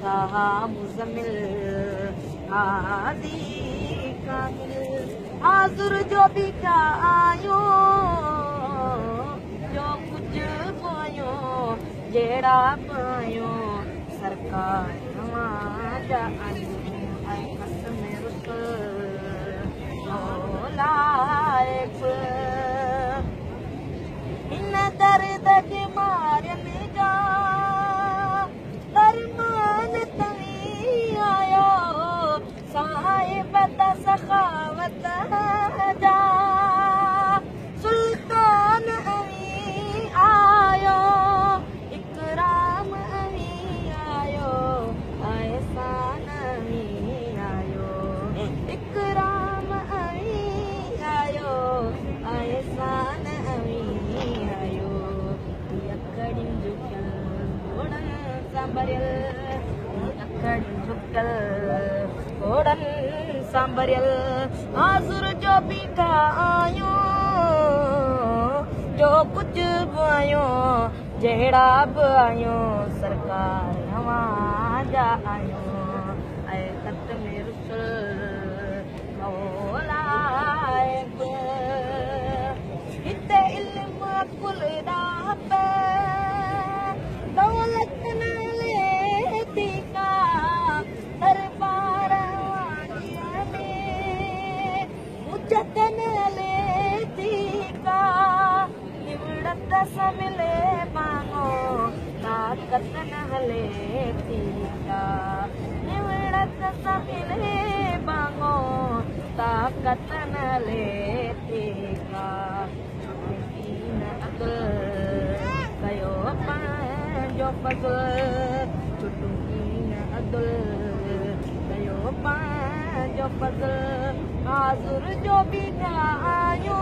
ताहा मुज़म्मिल हादी कामिल हाज़ुर जो भी क्या आयो जो कुछ पायो जेड़ा पायो सरकार नवाजा आयो ऐ कसम रुसल मौलाए इन दर्द के मारे में जा दरमान तवी आयो साहिब सखावत जा सुल्तान अवी आयो इकराम अवी आयो एहसान अवी आयो इकराम अवी आयो एहसान अवी आयो यकड़ी जुकल ओडन सांबरियल यकड़ी जुकल ओडन सांबरियल हाज़ुर जो भी आयो जो कुछ आयो जेड़ा आयो सरकार नवाजा आयो ऐ खत्म रुसल मौलाए हिते इल्म कुल दाप दौलत न लेती का दरबार वालिया में मुझत न लेती का निवड़त समिले मांगो ताकत न लेती का निवड़त समिले मांगो ताकत न लेती का कयो पंहिंजो फज़ल चुटुकीन अदुल कयो पंहिंजो फज़ल हाज़ुर जो भी आयो